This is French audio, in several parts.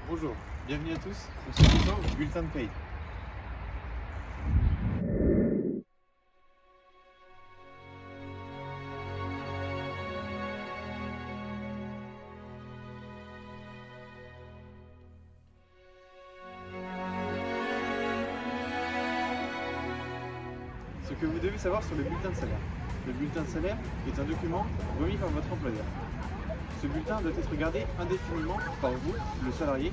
Bonjour, bienvenue à tous pour ce bulletin de paye. Ce que vous devez savoir sur le bulletin de salaire. Le bulletin de salaire est un document remis par votre employeur. Ce bulletin doit être gardé indéfiniment par vous, le salarié,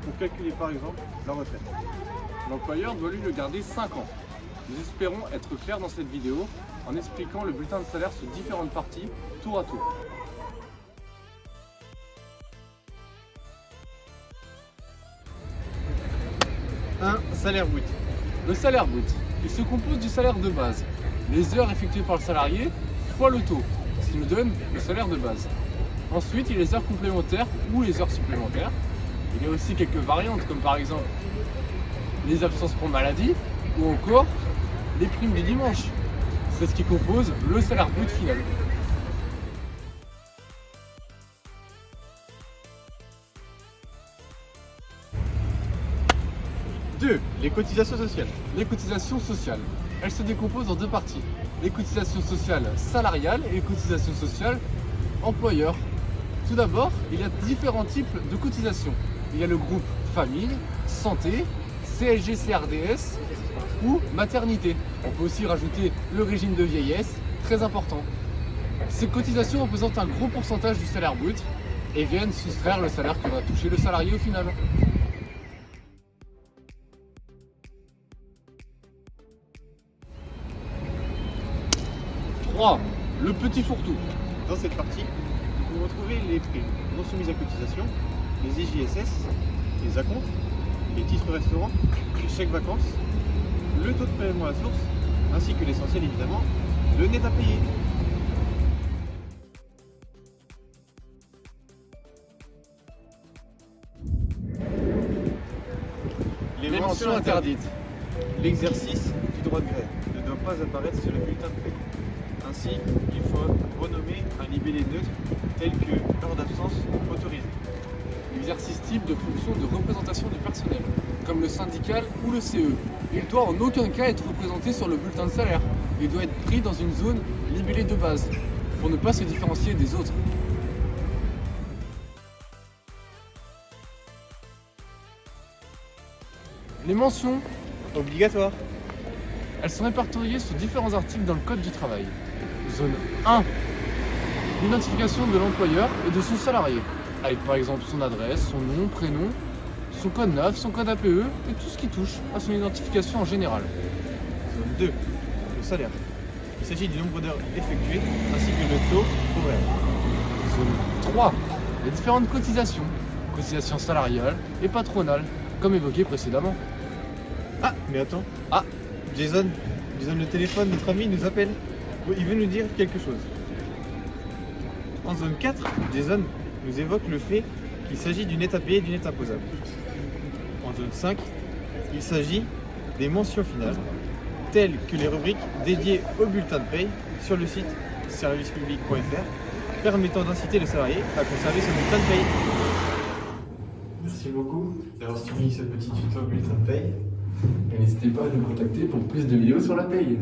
pour calculer par exemple la retraite. L'employeur doit lui le garder 5 ans. Nous espérons être clairs dans cette vidéo en expliquant le bulletin de salaire sous différentes parties, tour à tour. Salaire brut. Le salaire brut, il se compose du salaire de base, les heures effectuées par le salarié, fois le taux, ce qui nous donne le salaire de base. Ensuite, il y a les heures complémentaires ou les heures supplémentaires. Il y a aussi quelques variantes, comme par exemple les absences pour maladie ou encore les primes du dimanche. C'est ce qui compose le salaire brut final. Les cotisations sociales. Les cotisations sociales, elles se décomposent en deux parties. Les cotisations sociales salariales et les cotisations sociales employeurs. Tout d'abord, il y a différents types de cotisations. Il y a le groupe famille, santé, CSG-CRDS ou maternité. On peut aussi rajouter le régime de vieillesse, très important. Ces cotisations représentent un gros pourcentage du salaire brut et viennent soustraire le salaire que va toucher le salarié au final. Le petit fourre-tout. Dans cette partie, vous pouvez retrouver les primes non soumises à cotisation, les IJSS, les acomptes, les titres restaurants, les chèques vacances, le taux de prélèvement à la source, ainsi que l'essentiel évidemment, le net à payer. Les mentions interdites. L'exercice du droit de grève ne doit pas apparaître sur le bulletin de paie. Ainsi, il faut renommer un libellé neutre tel que heure d'absence autorisée. L'exercice type de fonction de représentation du personnel, comme le syndical ou le CE. Il doit en aucun cas être représenté sur le bulletin de salaire. Il doit être pris dans une zone libellée de base, pour ne pas se différencier des autres. Les mentions, Obligatoire. elles sont répertoriées sous différents articles dans le Code du travail. Zone 1, l'identification de l'employeur et de son salarié, avec par exemple son adresse, son nom, prénom, son code NAF, son code APE et tout ce qui touche à son identification en général. Zone 2, le salaire. Il s'agit du nombre d'heures effectuées ainsi que le taux horaire. Zone 3, les différentes cotisations, cotisations salariales et patronales, comme évoqué précédemment. Ah, mais attends. Ah. Jason, le téléphone, notre ami nous appelle. Il veut nous dire quelque chose. En zone 4, Jason nous évoque le fait qu'il s'agit du net à payer et du net imposable. En zone 5, il s'agit des mentions finales, telles que les rubriques dédiées au bulletin de paye sur le site servicepublic.fr, permettant d'inciter le salarié à conserver son bulletin de paye. Merci beaucoup d'avoir suivi ce petit tuto bulletin de paye. Et n'hésitez pas à nous contacter pour plus de vidéos sur la paye.